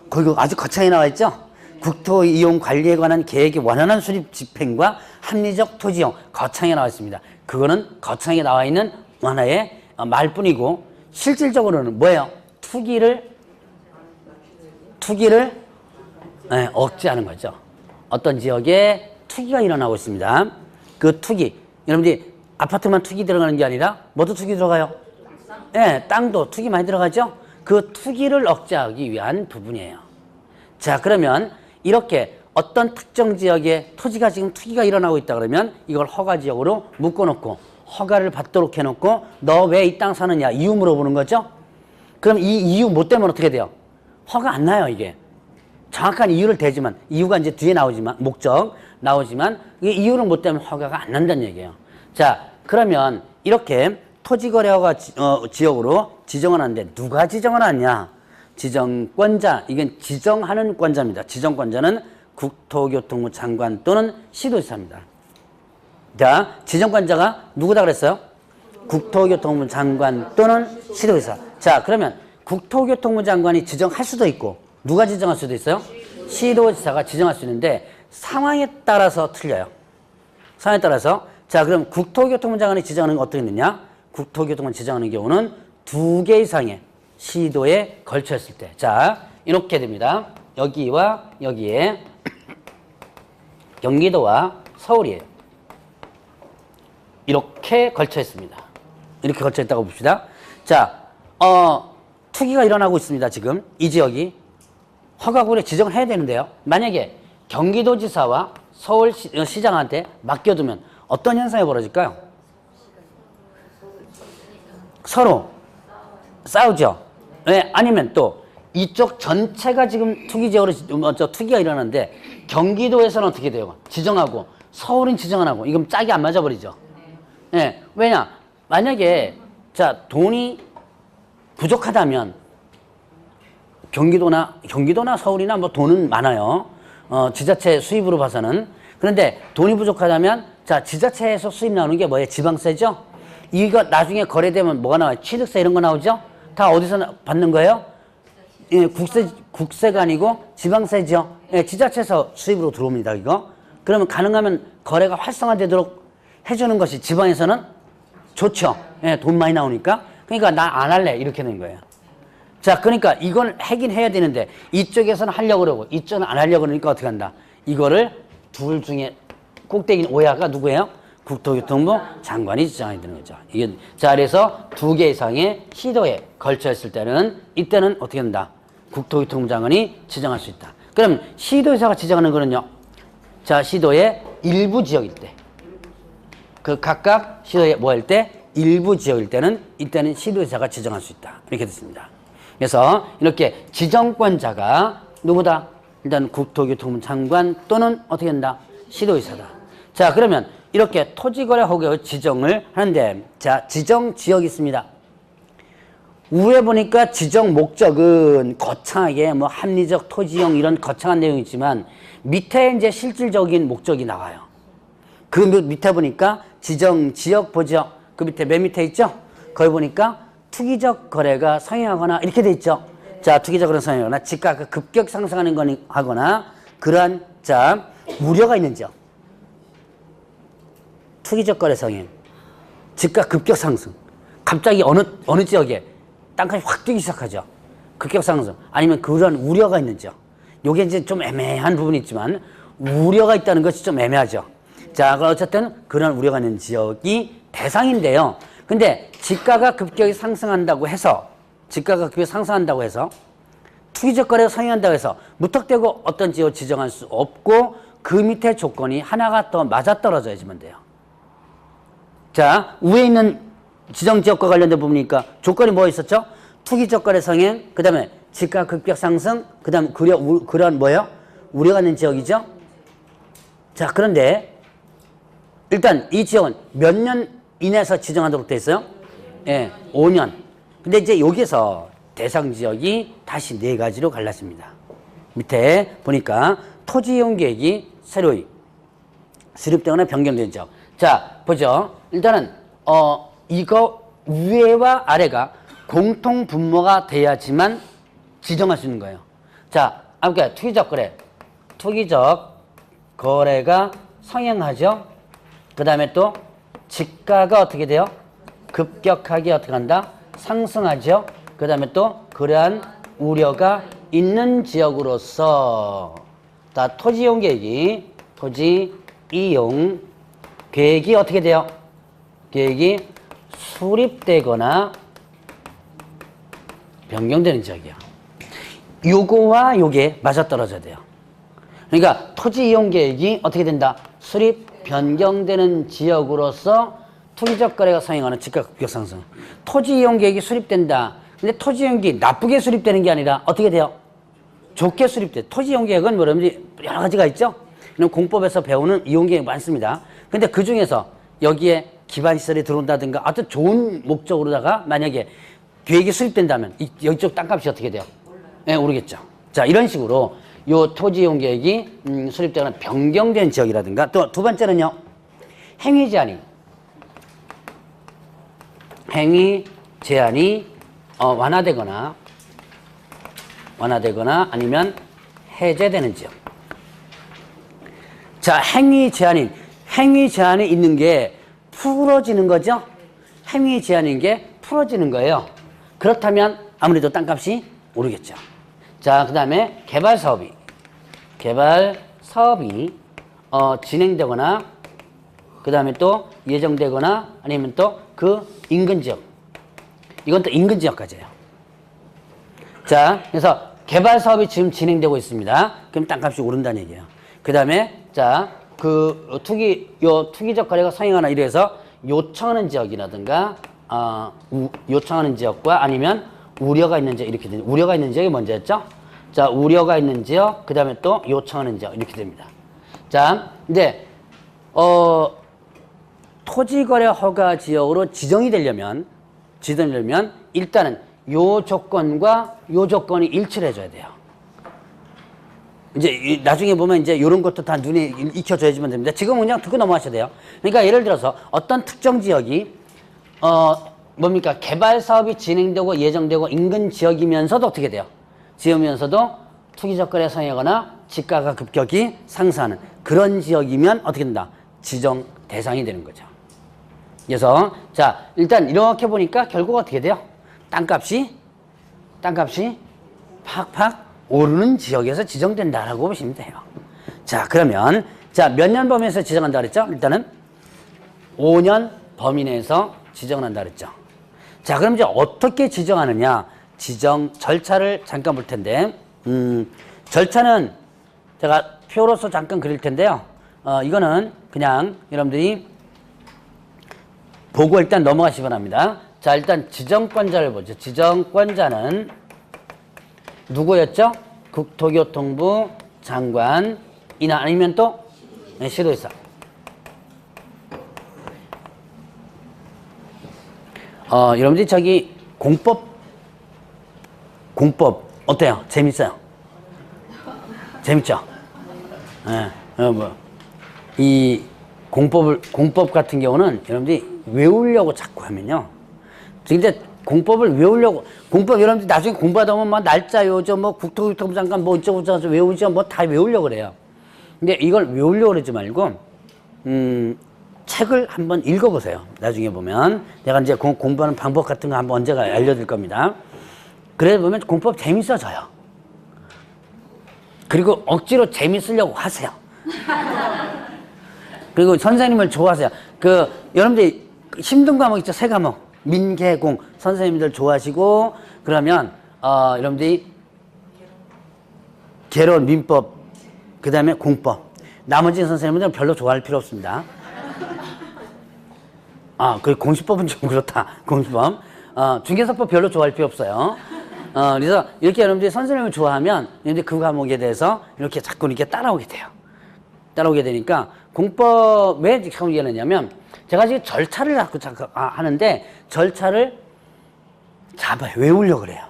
거기 아주 거창히 나와 있죠. 국토 이용 관리에 관한 계획의 원활한 수립 집행과 합리적 토지이용 거창히 나와 있습니다. 그거는 거창히 나와 있는 하나의 말뿐이고, 실질적으로는 뭐예요? 투기를 억제하는 거죠. 어떤 지역에 투기가 일어나고 있습니다. 그 투기, 여러분들이 아파트만 투기 들어가는 게 아니라 뭐도 투기 들어가요? 예, 땅도 투기 많이 들어가죠? 그 투기를 억제하기 위한 부분이에요. 자, 그러면 이렇게 어떤 특정 지역에 토지가 지금 투기가 일어나고 있다 그러면 이걸 허가지역으로 묶어놓고 허가를 받도록 해놓고 너 왜 이 땅 사느냐 이유 물어보는 거죠? 그럼 이 이유 뭐 때문에 어떻게 돼요? 허가 안 나요, 이게. 정확한 이유를 대지만, 이유가 이제 뒤에 나오지만, 목적 나오지만, 이 이유를 뭐 때문에 허가가 안 난다는 얘기예요. 자, 그러면 이렇게 토지거래허가 지역으로 지정을 하는데 누가 지정을 하냐? 지정권자, 이건 지정하는 권자입니다. 지정권자는 국토교통부 장관 또는 시도지사입니다. 자, 지정권자가 누구다 그랬어요? 국토교통부 장관 또는 시도지사. 자, 그러면 국토교통부 장관이 지정할 수도 있고 누가 지정할 수도 있어요? 시도지사가 지정할 수 있는데 상황에 따라서 틀려요. 상황에 따라서. 자, 그럼 국토교통부 장관이 지정하는 건 어떻게 되느냐? 국토교통부 지정하는 경우는 2개 이상의 시도에 걸쳐 있을 때. 자, 이렇게 됩니다. 여기와 여기에 경기도와 서울이에요. 이렇게 걸쳐 있습니다. 이렇게 걸쳐 있다고 봅시다. 자, 투기가 일어나고 있습니다. 지금 이 지역이 허가구에 지정을 해야 되는데요. 만약에 경기도지사와 서울시장한테 맡겨두면 어떤 현상이 벌어질까요? 서로 싸우죠. 네, 아니면 또 이쪽 전체가 지금 투기지역으로 투기가 일어나는데 경기도에서는 어떻게 돼요? 지정하고 서울은 지정 안 하고 이건 짝이 안 맞아버리죠. 네, 왜냐? 만약에 자 돈이 부족하다면 경기도나 서울이나 뭐 돈은 많아요. 지자체 수입으로 봐서는. 그런데 돈이 부족하다면 자 지자체에서 수입 나오는 게 뭐예요? 지방세죠. 이거 나중에 거래되면 뭐가 나와요? 취득세 이런 거 나오죠. 다 어디서 받는 거예요? 예, 국세가 아니고 지방세죠. 예, 지자체에서 수입으로 들어옵니다. 이거. 그러면 가능하면 거래가 활성화되도록 해주는 것이 지방에서는 좋죠. 예, 돈 많이 나오니까. 그러니까 나 안 할래 이렇게 되는 거예요. 자, 그러니까 이건 하긴 해야 되는데 이쪽에서는 하려고 그러고 이쪽은 안 하려고 그러니까 어떻게 한다? 이거를 둘 중에 꼭대기는 오야가 누구예요? 국토교통부 장관이 지정이 되는 거죠. 이게 자, 그래서 두 개 이상의 시도에 걸쳐 있을 때는 이때는 어떻게 한다? 국토교통부 장관이 지정할 수 있다. 그럼 시도의사가 지정하는 거는요. 자, 시도의 일부 지역일 때, 그 각각 시도에 뭐 할 때 일부 지역일 때는 이때는 시도의사가 지정할 수 있다. 이렇게 됐습니다. 그래서 이렇게 지정권자가 누구다? 일단 국토교통부 장관 또는 어떻게 한다? 시도의사다. 자, 그러면 이렇게 토지거래 허가의 지정을 하는데, 자, 지정 지역이 있습니다. 위에 보니까 지정 목적은 거창하게 뭐 합리적 토지용 이런 거창한 내용이 있지만 밑에 이제 실질적인 목적이 나와요. 그 밑에 보니까 지정 지역 보죠. 그 밑에 맨 밑에 있죠. 거기 보니까 투기적 거래가 성행하거나 이렇게 돼 있죠. 자, 투기적 거래가 성행하거나 지가가 급격 상승하는 거 하거나 그러한 자 우려가 있는 지역. 투기적 거래 성행, 지가 급격 상승. 갑자기 어느 지역에 땅값이 확 뛰기 시작하죠. 급격 상승. 아니면 그런 우려가 있는 지역. 요게 이제 좀 애매한 부분이 있지만 우려가 있다는 것이 좀 애매하죠. 자, 어쨌든 그런 우려가 있는 지역이 대상인데요. 근데 지가가 급격히 상승한다고 해서 투기적 거래가 성행한다고 해서 무턱대고 어떤 지역을 지정할 수 없고 그 밑에 조건이 하나가 더 맞아떨어져야지만 돼요. 자, 위에 있는 지정지역과 관련된 부분이니까 조건이 뭐 있었죠? 투기적 거래 성행, 그 다음에 지가 급격 상승, 그 다음에 그런 뭐예요? 우려가 있는 지역이죠? 자, 그런데 일단 이 지역은 몇 년 이내에서 지정하도록 돼 있어요? 예, 5년. 근데 이제 여기서 대상 지역이 다시 4가지로 갈라집니다. 밑에 보니까 토지 이용 계획이 새로이 수립되거나 변경된 지역. 자, 보죠. 일단은 이거 위에와 아래가 공통 분모가 돼야지만 지정할 수 있는 거예요. 자, 아까 투기적 거래가 성행하죠. 그 다음에 또 지가가 어떻게 돼요? 급격하게 어떻게 한다? 상승하죠. 그 다음에 또 그러한 우려가 있는 지역으로서 토지 이용 계획이 어떻게 돼요? 계획이 수립되거나 변경되는 지역이야. 요거와 요게 맞아떨어져야 돼요. 그러니까 토지 이용 계획이 어떻게 된다? 수립, 변경되는 지역으로서 투기적 거래가 성행하는 지가 급격 상승. 토지 이용 계획이 수립된다. 근데 토지 이용 계획이 나쁘게 수립되는 게 아니라 어떻게 돼요? 좋게 수립돼. 토지 이용 계획은 뭐라든지 여러 가지가 있죠. 공법에서 배우는 이용 계획이 많습니다. 근데 그 중에서 여기에 기반 시설이 들어온다든가 어떤 좋은 목적으로다가 만약에 계획이 수립된다면 이쪽 땅값이 어떻게 돼요? 예, 오르겠죠. 자, 이런 식으로 요 토지 이용 계획이 수립되거나 변경된 지역이라든가 또 두 번째는요. 행위 제한이 완화되거나 아니면 해제되는 지역. 자, 행위 제한이 있는 게 풀어지는 거죠? 행위 제한인 게 풀어지는 거예요. 그렇다면 아무래도 땅값이 오르겠죠. 자, 그 다음에 개발 사업이 진행되거나 그 다음에 또 예정되거나 아니면 또 그 인근 지역. 이건 또 인근 지역까지예요. 자, 그래서 개발 사업이 지금 진행되고 있습니다. 그럼 땅값이 오른다는 얘기예요. 그 다음에 자, 그 투기적 거래가 성행하나 이래서 요청하는 지역이라든가 요청하는 지역과 아니면 우려가 있는 지역 이렇게 됩니다. 우려가 있는 지역이 먼저였죠? 자, 우려가 있는 지역, 그 다음에 또 요청하는 지역 이렇게 됩니다. 자, 이제 토지거래 허가 지역으로 지정이 되려면 일단은 요 조건과 요 조건이 일치를 해줘야 돼요. 이제 나중에 보면 이제 이런 것도 다 눈에 익혀줘야지만 됩니다. 지금은 그냥 듣고 넘어가셔야 돼요. 그러니까 예를 들어서 어떤 특정 지역이 뭡니까? 개발 사업이 진행되고 예정되고 인근 지역이면서도 어떻게 돼요? 지으면서도 투기적 거래 성행하거나 지가가 급격히 상승하는 그런 지역이면 어떻게 된다? 지정 대상이 되는 거죠. 그래서 자, 일단 이렇게 보니까 결국 어떻게 돼요? 땅값이 땅값이 팍팍 오르는 지역에서 지정된다라고 보시면 돼요. 자, 그러면 자, 몇 년 범위에서 지정한다 그랬죠? 일단은 5년 범위 내에서 지정을 한다 그랬죠. 자, 그럼 이제 어떻게 지정하느냐? 지정 절차를 잠깐 볼 텐데, 절차는 제가 표로서 잠깐 그릴 텐데요. 이거는 그냥 여러분들이 보고 일단 넘어가시기 바랍니다. 자, 일단 지정권자를 보죠. 지정권자는 누구였죠? 국토교통부 장관이나 아니면 또 시도지사. 여러분들이 저기 공법 어때요? 재밌어요? 재밌죠? 예, 이 공법 같은 경우는 여러분들이 외우려고 자꾸 하면요. 근데 공법을 외우려고, 공법 여러분들이 나중에 공부하다 보면 뭐 날짜 요저 뭐 국토교통부 장관 뭐 어쩌고저쩌고 외우죠. 뭐 다 외우려고 그래요. 근데 이걸 외우려고 그러지 말고, 책을 한번 읽어보세요. 나중에 보면. 내가 이제 공부하는 방법 같은 거 한번 언제가 알려드릴 겁니다. 그래 보면 공법 재밌어져요. 그리고 억지로 재밌으려고 하세요. 그리고 선생님을 좋아하세요. 여러분들이 힘든 과목 있죠? 세 과목. 민계공. 선생님들 좋아하시고, 그러면, 여러분들이 개론, 민법, 그 다음에 공법. 나머지 선생님들은 별로 좋아할 필요 없습니다. 그 공시법은 좀 그렇다. 공시법. 중개사법 별로 좋아할 필요 없어요. 그래서 이렇게 여러분들이 선생님을 좋아하면 여러분들이 그 과목에 대해서 이렇게 자꾸 이렇게 따라오게 돼요. 따라오게 되니까 공법 왜 자꾸 얘기하냐면 제가 지금 절차를 자꾸 하는데 절차를 잡아요. 외우려고 그래요.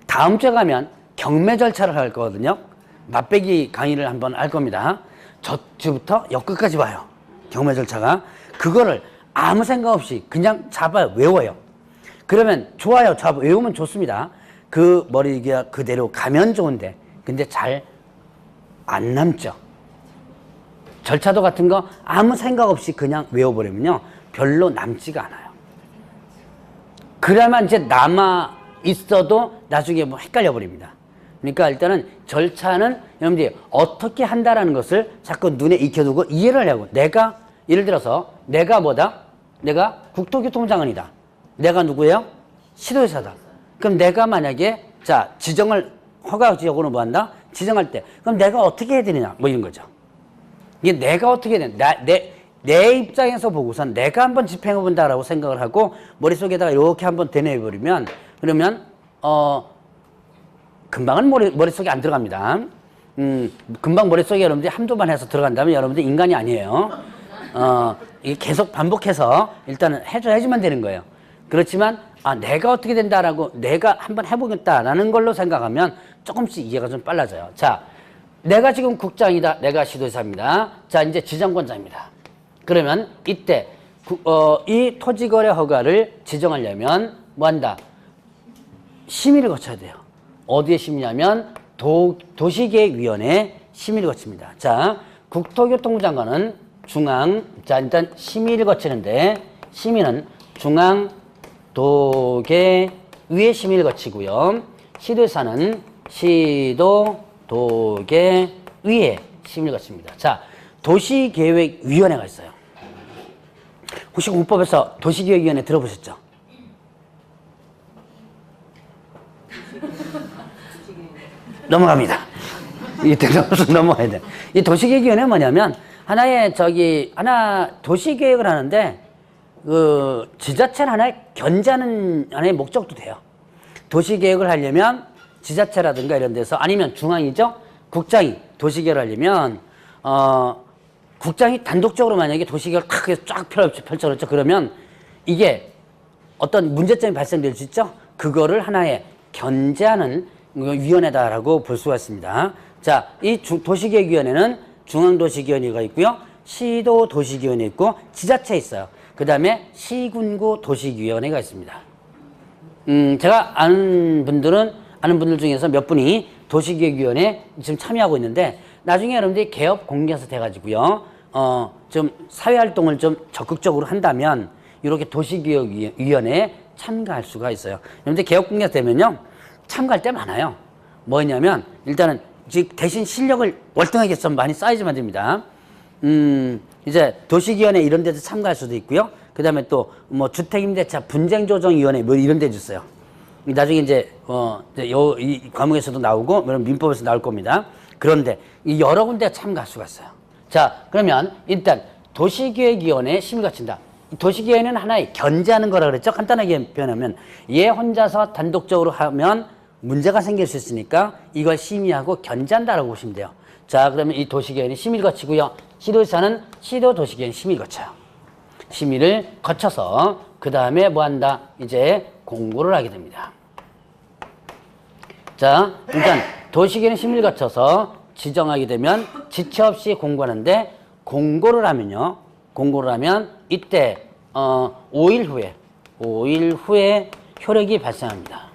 다음 주에 가면 경매 절차를 할 거거든요. 맛배기 강의를 한번 할 겁니다. 저주부터 역끝까지 봐요. 경매 절차가. 그거를 아무 생각 없이 그냥 잡아요. 외워요. 그러면 좋아요. 외우면 좋습니다. 그 머리가 그대로 가면 좋은데 근데 잘 안 남죠. 절차도 같은 거 아무 생각 없이 그냥 외워버리면요. 별로 남지가 않아요. 그래야만 이제 남아 있어도 나중에 뭐 헷갈려 버립니다. 그러니까 일단은 절차는 여러분들이 어떻게 한다라는 것을 자꾸 눈에 익혀두고 이해를 하려고. 내가 예를 들어서 내가 뭐다? 내가 국토교통부 장관이다. 내가 누구예요? 시도지사다. 그럼 내가 만약에 자 지정을 허가 지역으로 뭐 한다? 지정할 때 그럼 내가 어떻게 해야 되느냐? 뭐 이런 거죠. 이게 내가 어떻게 해야 되냐? 내 입장에서 보고선 내가 한번 집행해 본다라고 생각을 하고 머릿속에다가 이렇게 한번 대뇌해 버리면 그러면 금방은 머릿속에 안 들어갑니다. 금방 머릿속에 여러분들이 한두 번 해서 들어간다면 여러분들 인간이 아니에요. 이게 계속 반복해서 일단은 해줘야지만 되는 거예요. 그렇지만 내가 어떻게 된다라고 내가 한번 해보겠다라는 걸로 생각하면 조금씩 이해가 좀 빨라져요. 자, 내가 지금 국장이다. 내가 시도지사입니다. 자, 이제 지정권자입니다. 그러면 이때 이 토지거래 허가를 지정하려면 뭐 한다? 심의를 거쳐야 돼요. 어디에 심의하면 도시계획위원회 심의를 거칩니다. 자, 국토교통부 장관은 자, 일단 심의를 거치는데 심의는 중앙도계위의 심의를 거치고요. 시도지사는 시도도계위의 심의를 거칩니다. 자, 도시계획위원회가 있어요. 혹시 공법에서 도시계획위원회 들어보셨죠? 넘어갑니다. 이때 넘어가야 돼. 이 도시계획위원회 뭐냐면 하나의 도시계획을 하는데 지자체를 하나의 견제하는 하나의 목적도 돼요. 도시계획을 하려면 지자체라든가 이런 데서 아니면 중앙이죠. 국장이 도시계획을 하려면 국장이 단독적으로 만약에 도시계획을 쫙 펼쳐놓죠. 그러면 이게 어떤 문제점이 발생될 수 있죠. 그거를 하나의 견제하는 위원회다라고 볼 수가 있습니다. 자, 이 도시계획위원회는 중앙도시계획위원회가 있고요. 시도도시계획위원회 있고 지자체 있어요. 그 다음에 시군구 도시위원회가 있습니다. 제가 아는 분들 중에서 몇 분이 도시계획위원회 지금 참여하고 있는데 나중에 여러분들이 개업 공개해서 돼가지고요. 좀 사회활동을 좀 적극적으로 한다면 이렇게 도시계획위원회에 참가할 수가 있어요. 여러분들 개업 공개해서 되면요. 참가할 때 많아요. 뭐냐면 일단은 대신 실력을 월등하게 좀 많이 쌓이지만 됩니다. 이제 도시기원회 이런 데도 참가할 수도 있고요. 그 다음에 또 뭐 주택임대차 분쟁조정위원회 뭐 이런 데도 있어요. 나중에 이제 이 과목에서도 나오고 민법에서 나올 겁니다. 그런데 이 여러 군데 참가할 수가 있어요. 자, 그러면 일단 도시기획위원회에 심의가 친다. 도시기획위원회는 하나의 견제하는 거라 그랬죠. 간단하게 표현하면 얘 혼자서 단독적으로 하면 문제가 생길 수 있으니까 이걸 심의하고 견제한다라고 보시면 돼요. 자, 그러면 이 도시기획위원회 심의를 거치고요. 시도지사는 시도도시기획위원회 심의를 거쳐요. 심의를 거쳐서 그 다음에 뭐 한다? 이제 공고를 하게 됩니다. 자, 일단 도시기획위원회 심의를 거쳐서 지정하게 되면 지체 없이 공고하는데 공고를 하면요. 공고를 하면 이때 5일 후에 효력이 발생합니다.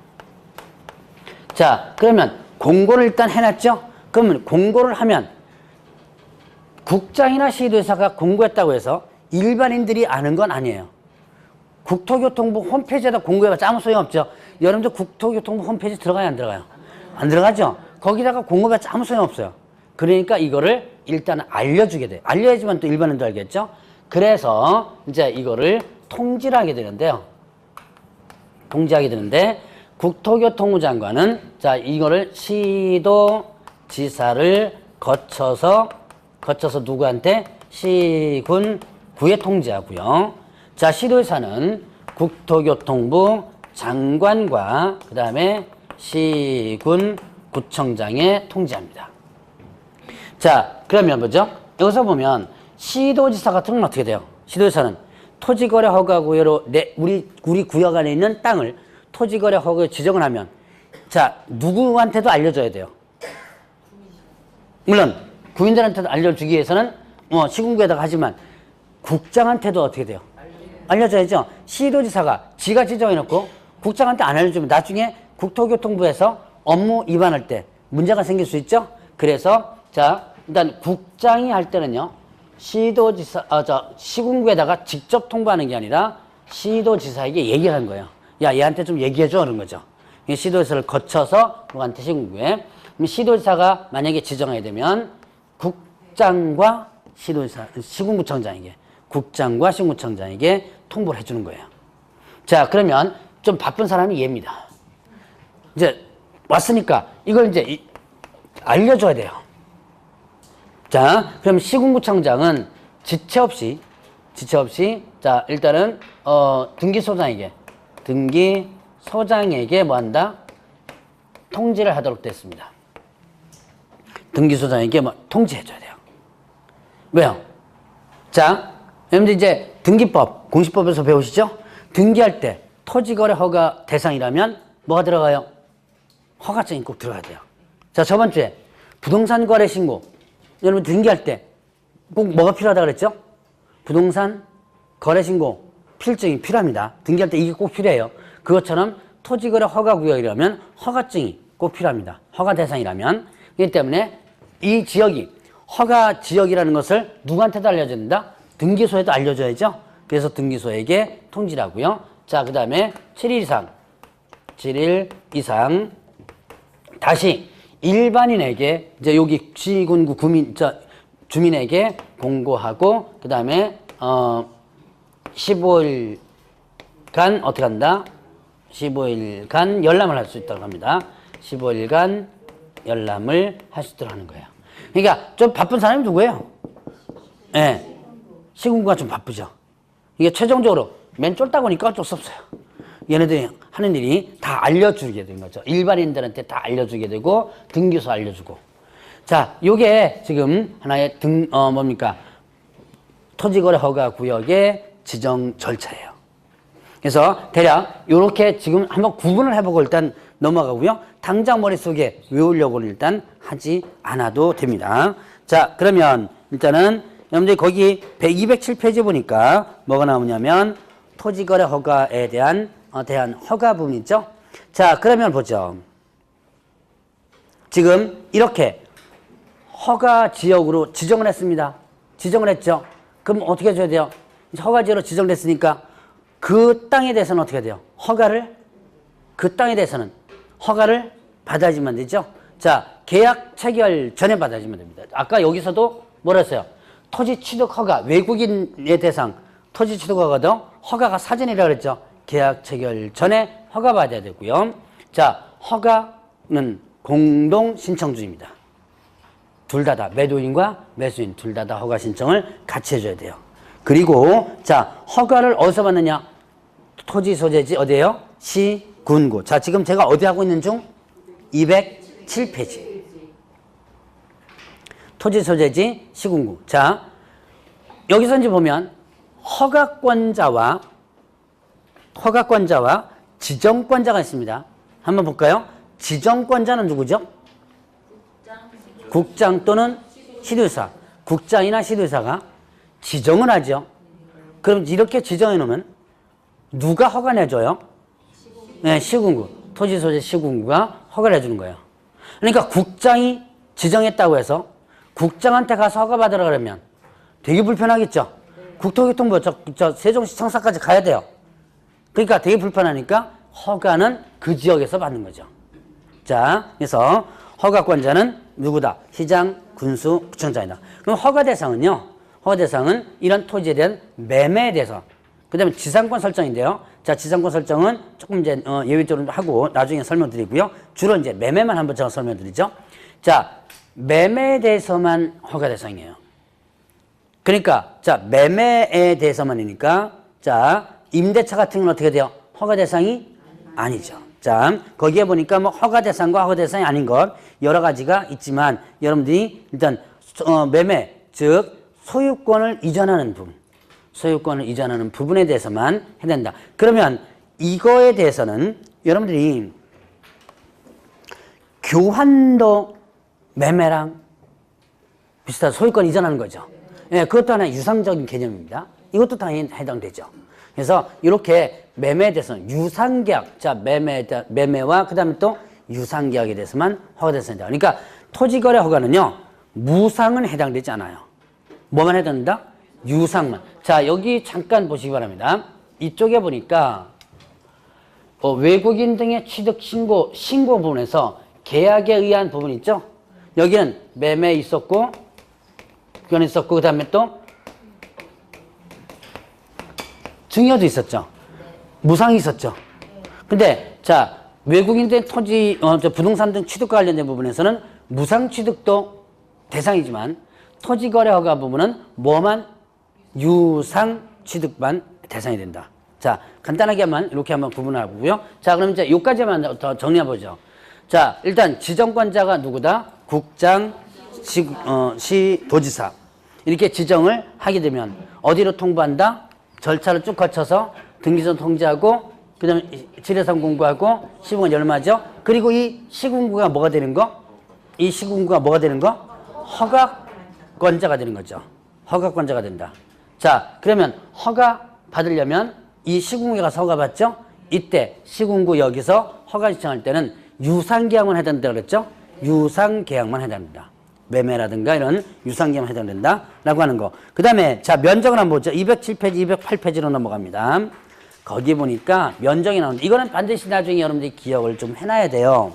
자, 그러면 공고를 일단 해놨죠? 그러면 공고를 하면 국장이나 시도지사가 공고했다고 해서 일반인들이 아는 건 아니에요. 국토교통부 홈페이지에다 공고해봤자 아무 소용없죠. 여러분들 국토교통부 홈페이지 들어가요, 안 들어가요? 안 들어가죠? 거기다가 공고해봤자 아무 소용없어요. 그러니까 이거를 일단 알려주게 돼요. 알려야지만 또 일반인도 알겠죠? 그래서 이제 이거를 통지를 하게 되는데요. 통지하게 되는데 국토교통부 장관은 자, 이거를 시도지사를 거쳐서 누구한테? 시군구에 통지하고요. 자, 시도지사는 국토교통부 장관과 그 다음에 시군구청장에 통지합니다. 자, 그러면 뭐죠? 여기서 보면 시도지사 같은 건 어떻게 돼요? 시도지사는 토지거래 허가구역으로 우리 구역 안에 있는 땅을 토지거래 허가에 지정을 하면 자, 누구한테도 알려줘야 돼요. 물론 구인들한테도 알려주기 위해서는 시군구에다가 하지만 국장한테도 어떻게 돼요? 알려줘야죠. 시도지사가 지가 지정해놓고 국장한테 안 알려주면 나중에 국토교통부에서 업무 위반할 때 문제가 생길 수 있죠. 그래서 자, 일단 국장이 할 때는요, 시군구에다가 직접 통보하는 게 아니라 시도지사에게 얘기를 하는 거예요. 야, 얘한테 좀 얘기해줘, 그런 거죠. 시도지사를 거쳐서 누구한테 시군구에. 그럼 시도지사가 만약에 지정하게 되면 국장과 시군구청장에게, 국장과 시군구청장에게 통보를 해주는 거예요. 자, 그러면 좀 바쁜 사람이 얘입니다. 이제 왔으니까 이걸 이제 알려줘야 돼요. 자, 그럼 시군구청장은 지체 없이 자, 일단은 등기소장에게 뭐 한다? 통지를 하도록 됐습니다. 등기소장에게 뭐 통지해줘야 돼요. 왜요? 자, 여러분들 이제 등기법, 공시법에서 배우시죠? 등기할 때 토지거래 허가 대상이라면 뭐가 들어가요? 허가증이 꼭 들어가야 돼요. 자, 저번 주에 부동산 거래 신고, 여러분 등기할 때 꼭 뭐가 필요하다 그랬죠? 부동산 거래 신고 필증이 필요합니다. 등기할 때 이게 꼭 필요해요. 그것처럼 토지거래 허가구역이라면 허가증이 꼭 필요합니다. 허가 대상이라면. 그렇기 때문에 이 지역이 허가 지역이라는 것을 누구한테도 알려줘야 된다? 등기소에도 알려줘야죠. 그래서 등기소에게 통지를 하고요. 자, 그 다음에 7일 이상 다시 일반인에게 이제 여기 시군구 주민에게 공고하고 그 다음에 15일간 어떻게 한다? 15일간 열람을 할 수 있다고 합니다. 15일간 열람을 할 수 있도록 하는 거예요. 그러니까 좀 바쁜 사람이 누구예요? 예. 네. 시군구가 좀 바쁘죠. 이게 최종적으로 맨 쫄딱 보니까 어쩔 수 없어요. 얘네들이 하는 일이 다 알려주게 되는 거죠. 일반인들한테 다 알려주게 되고 등기소 알려주고. 자, 요게 지금 하나의 토지거래 허가 구역의 지정 절차예요. 그래서 대략 요렇게 지금 한번 구분을 해보고 일단 넘어가고요. 당장 머릿속에 외우려고는 일단 하지 않아도 됩니다. 자, 그러면 일단은 여러분들이 거기 207페이지 보니까 뭐가 나오냐면 토지거래 허가에 대한 허가 부분 있죠? 자, 그러면 보죠. 지금 이렇게 허가 지역으로 지정을 했습니다. 지정을 했죠? 그럼 어떻게 해줘야 돼요? 허가 지역으로 지정됐으니까 그 땅에 대해서는 어떻게 해야 돼요? 그 땅에 대해서는 허가를 받아야지만 되죠. 자, 계약 체결 전에 받아야지만 됩니다. 아까 여기서도 뭐라 했어요? 토지 취득 허가, 외국인의 대상, 토지 취득 허가도 허가가 사전이라고 그랬죠. 계약 체결 전에 허가 받아야 되고요. 자, 허가는 공동 신청주입니다. 둘 다 매도인과 매수인 둘 다 허가 신청을 같이 해줘야 돼요. 그리고 자, 허가를 어디서 받느냐? 토지 소재지 어디예요? 시, 군구. 자, 지금 제가 어디 하고 있는 중? 207페이지. 토지 소재지 시군구. 자, 여기서 이제 보면 허가권자와 지정권자가 있습니다. 한번 볼까요? 지정권자는 누구죠? 국장 또는 시도지사. 국장이나 시도지사가 지정을 하죠. 그럼 이렇게 지정해 놓으면 누가 허가 내줘요? 네, 시군구. 토지 소재 시군구가 허가를 해주는 거예요. 그러니까 국장이 지정했다고 해서 국장한테 가서 허가 받으라 그러면 되게 불편하겠죠. 국토교통부 저 세종시청사까지 가야 돼요. 그러니까 되게 불편하니까 허가는 그 지역에서 받는 거죠. 자, 그래서 허가권자는 누구다? 시장, 군수, 구청장이다. 그럼 허가 대상은요? 허가 대상은 이런 토지에 대한 매매에 대해서. 그 다음에 지상권 설정인데요. 자, 지상권 설정은 조금 이제 예외적으로 하고 나중에 설명드리고요. 주로 이제 매매만 한번 제가 설명드리죠. 자, 매매에 대해서만 허가 대상이에요. 그러니까 자, 매매에 대해서만이니까 자, 임대차 같은 건 어떻게 돼요? 허가 대상이 아니죠. 자, 거기에 보니까 뭐 허가 대상과 허가 대상이 아닌 것 여러 가지가 있지만 여러분들이 일단 매매, 즉 소유권을 이전하는 부분에 대해서만 해야 된다. 그러면 이거에 대해서는 여러분들이 교환도 매매랑 비슷한 소유권 이전하는 거죠. 예, 그것도 하나의 유상적인 개념입니다. 이것도 당연히 해당되죠. 그래서 이렇게 매매에 대해서는 유상계약, 자, 매매와 그 다음에 또 유상계약에 대해서만 허가됐습니다. 그러니까 토지거래 허가는요, 무상은 해당되지 않아요. 뭐만 해당된다? 유상만. 자, 여기 잠깐 보시기 바랍니다. 이쪽에 보니까 외국인 등의 취득 신고 부분에서 계약에 의한 부분 있죠? 여기는 매매 있었고, 그건 있었고, 그 다음에 또 증여도 있었죠. 무상이 있었죠. 근데 자, 외국인들 토지, 부동산 등 취득과 관련된 부분에서는 무상 취득도 대상이지만 토지거래 허가 부분은 뭐만? 유상 취득만 대상이 된다. 자, 간단하게만 이렇게 한번 구분하고요. 자, 그럼 이제 여기까지만 더 정리해보죠. 자, 일단 지정권자가 누구다? 국장, 시도지사. 이렇게 지정을 하게 되면 어디로 통보한다? 절차를 쭉 거쳐서 등기소 통지하고 그 다음에 지뢰상 공고하고 시군구가 열마죠. 그리고 이 시군구가 뭐가 되는 거? 이 시군구가 뭐가 되는 거? 허가권자가 되는 거죠. 허가권자가 된다. 자, 그러면 허가 받으려면 이 시군구에 가서 허가 받죠? 이때 시군구 여기서 허가 신청할 때는 유상계약만 해당된다고 그랬죠? 유상계약만 해당된다. 매매라든가 이런 유상계약만 해당된다라고 하는 거. 그 다음에 자, 면적을 한번 보죠. 207페이지, 208페이지로 넘어갑니다. 거기 보니까 면적이 나오는데 이거는 반드시 나중에 여러분들이 기억을 좀 해놔야 돼요.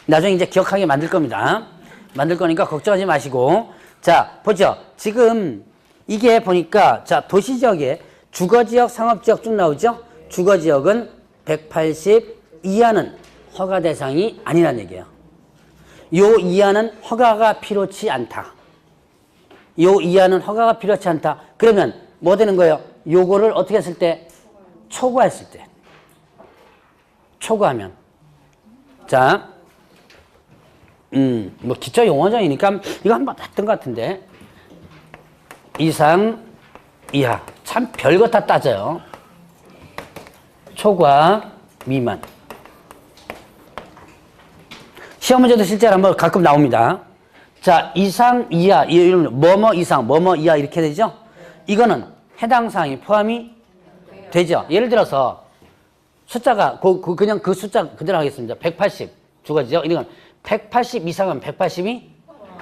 나중에 이제 기억하게 만들 겁니다. 만들 거니까 걱정하지 마시고. 자, 보죠. 지금 이게 보니까 자, 도시지역에 주거지역, 상업지역 쭉 나오죠? 주거지역은 180 이하는 허가 대상이 아니라는 얘기예요. 요 이하는 허가가 필요치 않다. 요 이하는 허가가 필요치 않다. 그러면 뭐 되는 거예요? 요거를 어떻게 했을 때? 초과했을 때. 초과하면. 자, 뭐 기초 용어정이니까 이거 한번 봤던 것 같은데. 이상, 이하. 참 별거 다 따져요. 초과, 미만. 시험 문제도 실제로 한번 가끔 나옵니다. 자, 이상, 이하, 뭐뭐 이상, 뭐뭐 이하 이렇게 되죠? 이거는 해당 사항이 포함이 되죠. 예를 들어서 숫자가 그냥 그 숫자 그대로 하겠습니다. 180 주거지요. 이건 180 이상은 180이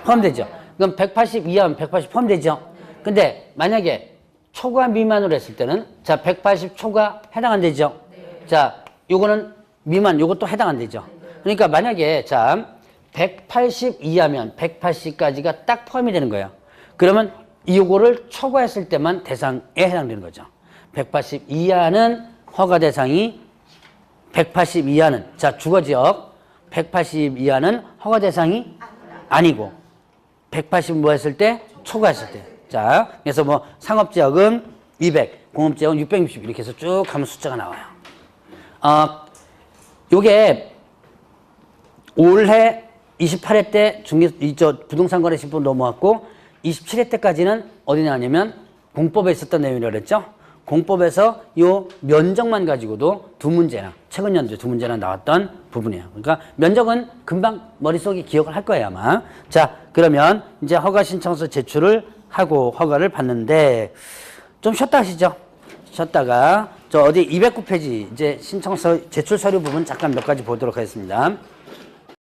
포함되죠. 그럼 180 이하면 180 포함되죠. 근데 만약에 초과 미만으로 했을 때는 자, 180 초과 해당 안 되죠. 자, 요거는 미만 요것도 해당 안 되죠. 그러니까 만약에 자 180 이하면 180까지가 딱 포함이 되는 거예요. 그러면 이거를 초과했을 때만 대상에 해당되는 거죠. 180 이하는 허가 대상이 180 이하는 자 주거지역 180 이하는 허가 대상이 아니고 180 뭐 했을 때 초과했을 때 자 그래서 뭐 상업지역은 200 공업지역은 660 이렇게 해서 쭉 가면 숫자가 나와요. 요게 올해 28회 때 부동산 거래 신법 넘어왔고 27회 때까지는 어디 나왔냐면 공법에 있었던 내용이라고 그랬죠. 공법에서 요 면적만 가지고도 두 문제나 최근 연도에 두 문제나 나왔던 부분이에요. 그러니까 면적은 금방 머릿속에 기억을 할 거예요 아마. 자 그러면 이제 허가 신청서 제출을 하고 허가를 받는데 좀 쉬었다 하시죠. 쉬었다가 저 어디 209페이지 이제 신청서 제출 서류 부분 잠깐 몇 가지 보도록 하겠습니다.